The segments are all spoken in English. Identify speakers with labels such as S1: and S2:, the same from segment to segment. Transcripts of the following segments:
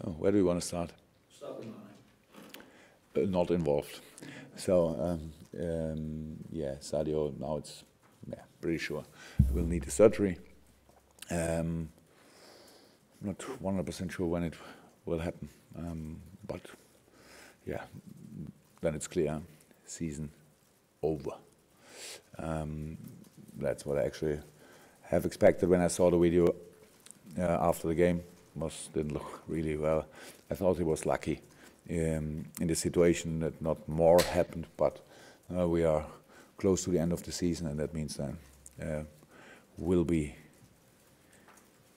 S1: Oh, where do we want to start?
S2: Start with Mane.
S1: Not involved. So, yeah, Sadio, now it's pretty sure will need a surgery. Not 100% sure when it will happen. But, yeah, then it's clear, season over. That's what I actually have expected when I saw the video after the game. Didn't look really well. I thought he was lucky in the situation that not more happened, but we are close to the end of the season, and that means then will be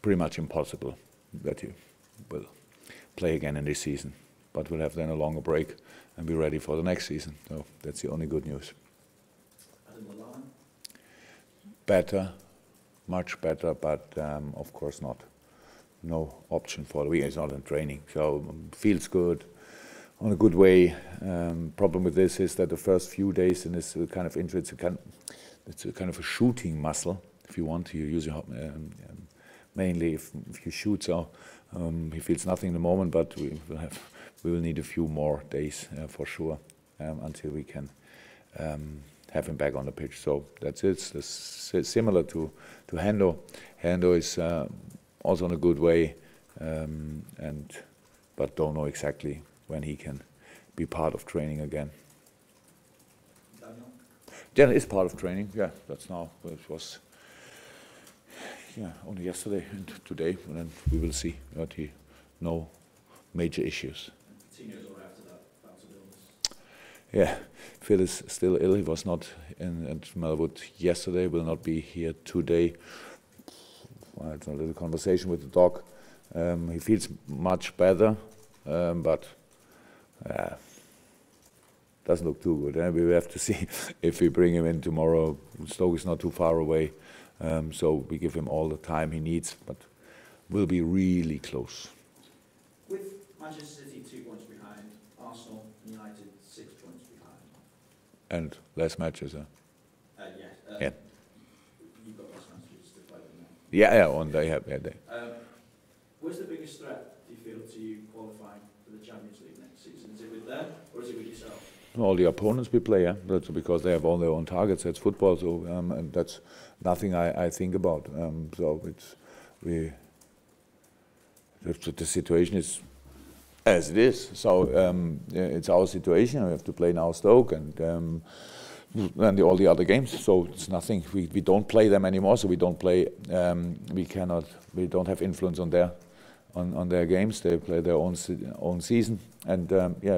S1: pretty much impossible that he will play again in this season. But we'll have then a longer break and be ready for the next season. So that's the only good news. Better, much better, but of course not. No option for the week. It's not in training, so feels good, on a good way. Problem with this is that the first few days in this kind of injury, it's a kind of a shooting muscle. If you want to, you use your mainly if you shoot. So he feels nothing in the moment, but we will need a few more days for sure until we can have him back on the pitch. So that's it. It's similar to Hendo. Hendo is also in a good way, but don't know exactly when he can be part of training again. Daniel is part of training. Yeah, that's now. It was only yesterday and today, and then we will see. But no major issues. Yeah, Phil is still ill. He was not at Melwood yesterday, will not be here today. I had a little conversation with the doc. He feels much better, but doesn't look too good. We will have to see if we bring him in tomorrow. Stoke is not too far away, so we give him all the time he needs, but we'll be really close.
S2: With Manchester City 2 points behind, Arsenal and United 6 points behind.
S1: And less matches,
S2: Yeah.
S1: Yeah.
S2: You've got less matches to play than them.
S1: Yeah, and they have. Yeah, they.
S2: Where's the biggest threat, do you feel, to you qualifying for the Champions League next season? Is it with them or is it with yourself?
S1: All the opponents we play, yeah. That's because they have all their own targets. That's football, so and that's nothing I think about. So the situation is as it is. So it's our situation. We have to play now Stoke and all the other games. So it's nothing. We don't play them anymore. So we don't play. We don't have influence on their games. They play their own season, and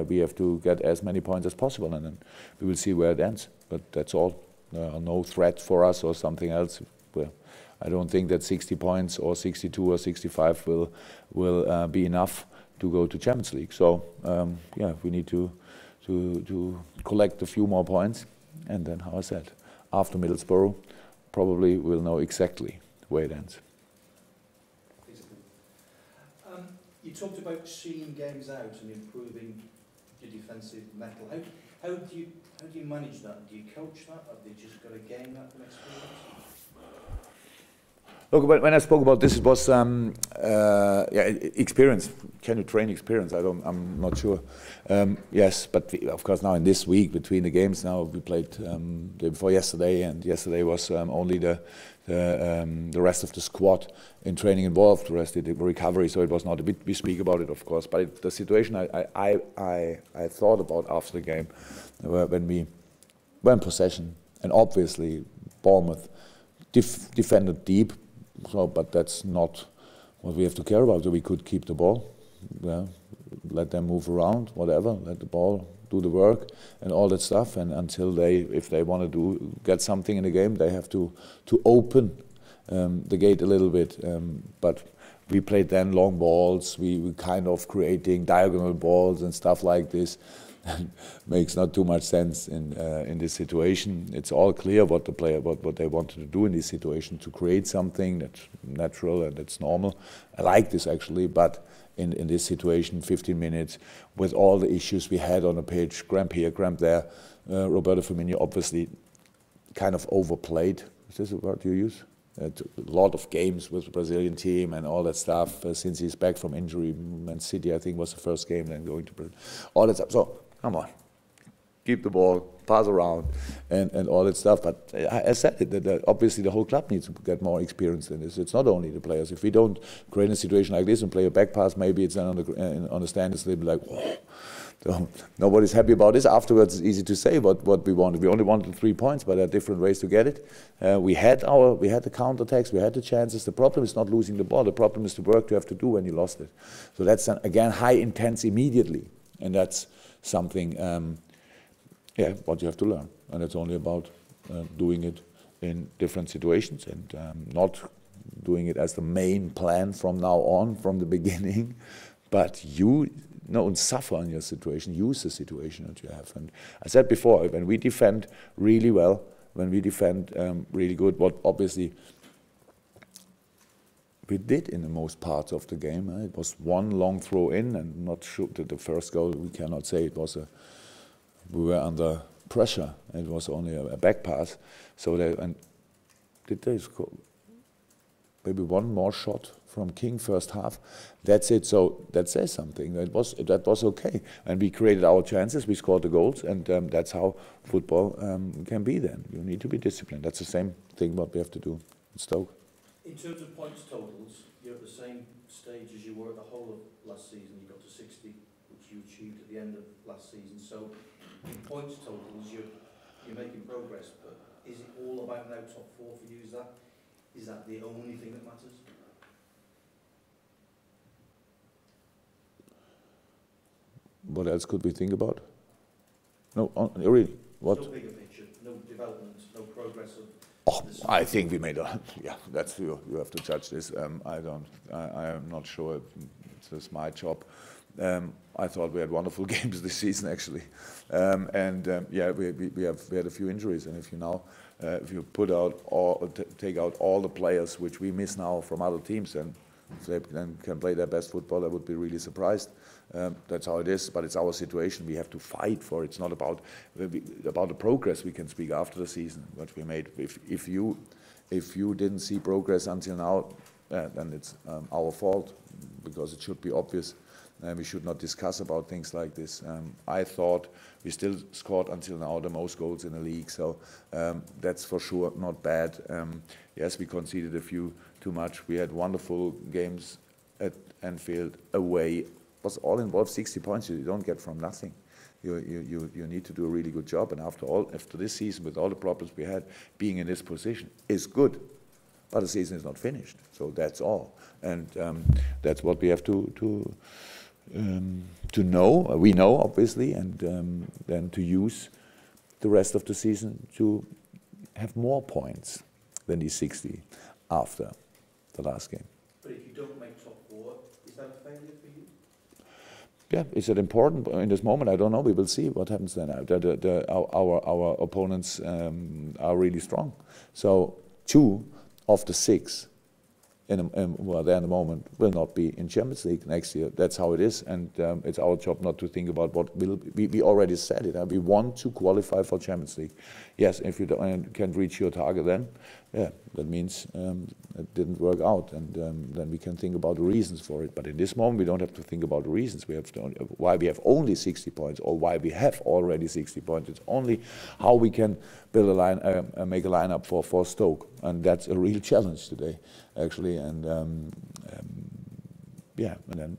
S1: we have to get as many points as possible, and then we will see where it ends. But that's all. There are no threat for us or something else. I don't think that 60 points or 62 or 65 will be enough to go to Champions League. So we need to collect a few more points, and then, how I said, after Middlesbrough, probably we'll know exactly where it ends.
S2: You talked about seeing games out and improving your defensive mettle. How do you manage that? Do you coach that, or have they just got to gain that from experience?
S1: Look, when I spoke about this, it was experience. Can you train experience? I'm not sure. Yes, but of course now in this week between the games, now we played the day before yesterday, and yesterday was only the rest of the squad in training involved. The rest did the recovery, so it was not a bit. We speak about it, of course, but the situation I thought about after the game when we were in possession, and obviously Bournemouth defended deep. So, but that's not what we have to care about. So we could keep the ball, let them move around, whatever, let the ball do the work and all that stuff. And until if they want to get something in the game, they have to open the gate a little bit. But we played then long balls. We kind of creating diagonal balls and stuff like this. Makes not too much sense in this situation. It's all clear what they wanted to do in this situation, to create something that's natural and that's normal. I like this actually, but in this situation, 15 minutes with all the issues we had on the pitch, cramp here, cramp there. Roberto Firmino obviously kind of overplayed. Is this a word you use? a lot of games with the Brazilian team and all that stuff since he's back from injury. Man City, I think, was the first game, then going to Brazil. All that stuff. So, come on. Keep the ball, pass around, and all that stuff. But I said it, that obviously the whole club needs to get more experience in this. It's not only the players. If we don't create a situation like this and play a back pass, maybe it's then on the stand, it's a little bit like, whoa. So nobody's happy about this. Afterwards, it's easy to say what we wanted. We only wanted 3 points, but there are different ways to get it. We had the counterattacks, we had the chances. The problem is not losing the ball. The problem is the work you have to do when you lost it. So that's, again, high intense immediately. And that's something... what you have to learn, and it's only about doing it in different situations and not doing it as the main plan from now on, from the beginning, but and suffer in your situation, use the situation that you have. And I said before, when we defend really well, when we defend really good, what obviously we did in the most parts of the game. It was one long throw in, and not sure that the first goal, we cannot say it was we were under pressure. It was only a back pass. So did they score? Maybe one more shot from King first half. That's it. So that says something. That was okay. And we created our chances. We scored the goals, and that's how football can be. Then you need to be disciplined. That's the same thing what we have to do in Stoke.
S2: In terms of points totals, you're at the same stage as you were at the whole of last season. You got to 60, which you achieved at the end of last season. So in points totals, you're making progress, but is it all about now top 4 for you? Is that the only thing that matters?
S1: What else could we think about? No, really. What?
S2: No bigger picture, no development, no progress of...
S1: Oh, I think we made that's you have to judge this. I am not sure. It's my job. I thought we had wonderful games this season, actually, we had a few injuries, and if you take out all the players which we miss now from other teams, and if they can play their best football, I would be really surprised. That's how it is, but it's our situation. We have to fight for it. It's not about the progress we can speak after the season, what we made. If you didn't see progress until now, then it's our fault, because it should be obvious. We should not discuss about things like this. I thought we still scored until now the most goals in the league, so that's for sure not bad. Yes, we conceded a few too much. We had wonderful games at Anfield, away. Was all involved 60 points. You don't get from nothing. You need to do a really good job. And after this season, with all the problems we had, being in this position is good. But the season is not finished. So that's all. And that's what we have to know. We know, obviously, and then to use the rest of the season to have more points than these 60 after the last game.
S2: But if you don't make top 4, is that a failure for you?
S1: Yeah, is it important in this moment? I don't know. We will see what happens then. Our opponents are really strong. So 2 of the 6 who are there in the moment will not be in Champions League next year. That's how it is, and it's our job not to think about what will be. We already said it. We want to qualify for Champions League. Yes, if you can't reach your target, then that means it didn't work out, and then we can think about the reasons for it. But in this moment, we don't have to think about the reasons. We have to, why we have only 60 points, or why we have already 60 points. It's only how we can build make a lineup for Stoke, and that's a real challenge today, actually. And and then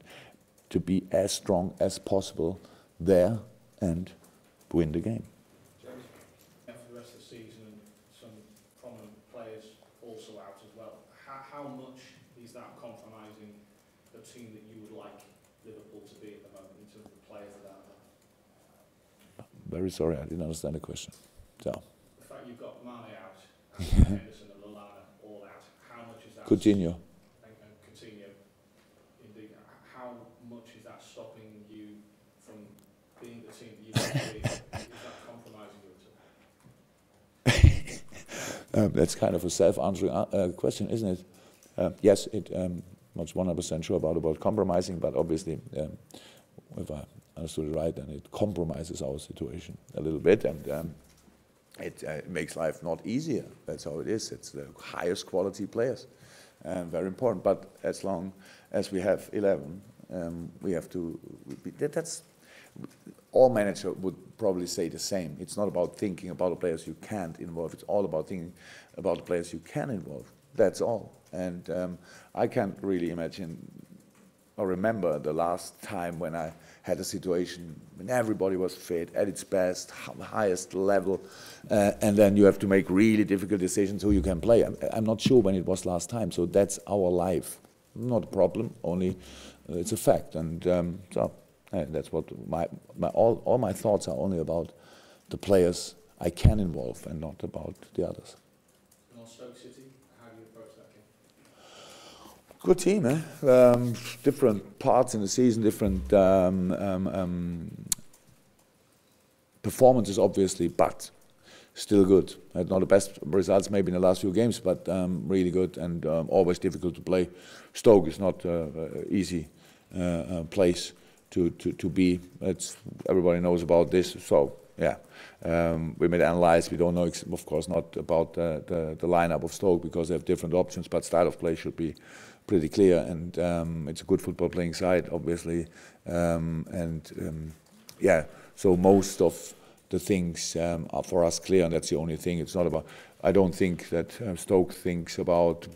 S1: to be as strong as possible there and win the game.
S3: For the rest of the season, and some prominent players also out as well. How much is that compromising the team that you would like Liverpool to be at the moment in terms of the players that are there?
S1: Very sorry, I didn't understand the question. So.
S3: The fact you've got Mane out, and Henderson and Lallana all out, how much is that?
S1: Coutinho.
S3: Coutinho, indeed. How much is that stopping you from being the team that you want to be? Is that compromising you at all?
S1: That's kind of a self-answering question, isn't it? Yes, I'm not 100% sure about compromising, but obviously, if I understood it right, then it compromises our situation a little bit. And it makes life not easier. That's how it is. It's the highest quality players, very important. But as long as we have 11, we have to. That's all manager would probably say the same. It's not about thinking about the players you can't involve. It's all about thinking about the players you can involve. That's all. And I can't really imagine or remember the last time when I had a situation when everybody was fit, at its best, highest level, and then you have to make really difficult decisions who you can play. I'm not sure when it was last time, so that's our life. Not a problem, only it's a fact. And so that's what all my thoughts are only about the players I can involve and not about the others.
S3: And on Stoke City, how do you approach that game?
S1: Good team, different parts in the season, different performances, obviously, but still good. Had not the best results maybe in the last few games, but really good and always difficult to play. Stoke is not an easy place to be. Everybody knows about this, so yeah. We may analyze. We don't know, of course, not about the lineup of Stoke because they have different options, but style of play should be pretty clear, and it's a good football playing side, obviously, yeah. So most of the things are for us clear, and that's the only thing. It's not about. I don't think that Stoke thinks about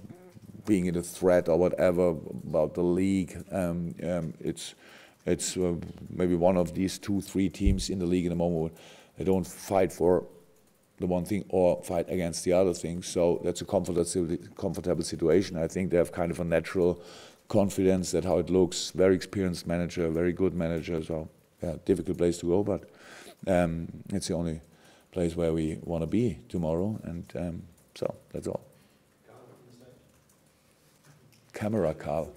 S1: being in a threat or whatever about the league. It's maybe one of these 2-3 teams in the league in the moment. They don't fight for the one thing or fight against the other thing. So that's a comfortable situation. I think they have kind of a natural confidence that how it looks. Very experienced manager, very good manager. So yeah, difficult place to go, but it's the only place where we want to be tomorrow. And so that's all. Camera, Carl.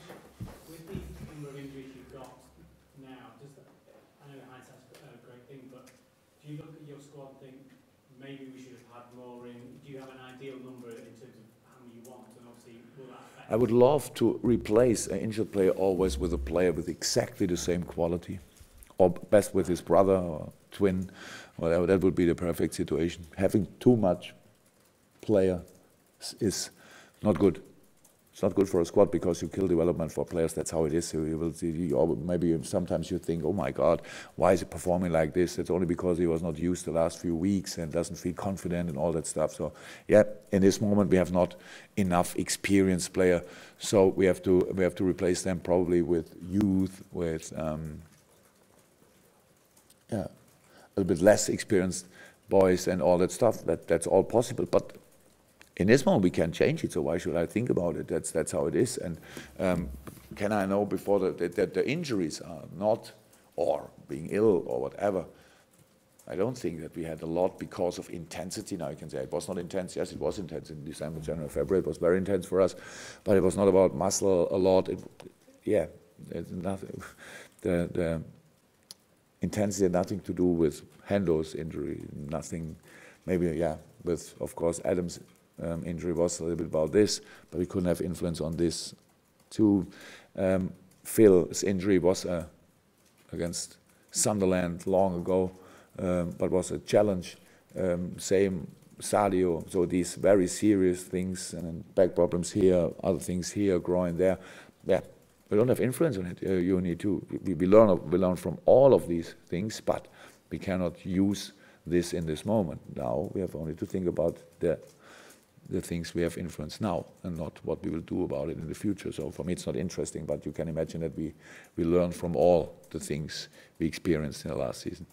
S4: With the number of injuries you've got now, I know hindsight's a great thing, but do you look at your squad and think maybe we should have had more in? Do you have an ideal number in terms of how many you want? And obviously, will that affect?
S1: I would love to replace an injured player always with a player with exactly the same quality, or best with his brother or twin, whatever. That would be the perfect situation. Having too much player is not good. It's not good for a squad because you kill development for players. That's how it is. You will see, maybe sometimes you think, oh my God, why is he performing like this? It's only because he was not used the last few weeks and doesn't feel confident and all that stuff. So yeah, in this moment we have not enough experienced player. So we have to replace them probably with youth, with a little bit less experienced boys and all that stuff. That's all possible, but in this moment, we can change it, so why should I think about it? That's how it is. And can I know before that the injuries are not, or being ill or whatever? I don't think that we had a lot because of intensity. Now you can say it was not intense. Yes, it was intense in December, January, February. It was very intense for us, but it was not about muscle a lot. It's nothing. The intensity had nothing to do with Hendo's injury. Nothing. Maybe with of course Adam's. Injury was a little bit about this, but we couldn't have influence on this too. Phil's injury was against Sunderland long ago, but was a challenge. Same Sadio, so these very serious things, and back problems here, other things here, groin there. Yeah, we don't have influence on it. You need to. We learn from all of these things, but we cannot use this in this moment. Now we have only to think about the things we have influence now and not what we will do about it in the future. So for me it's not interesting, but you can imagine that we learn from all the things we experienced in the last season.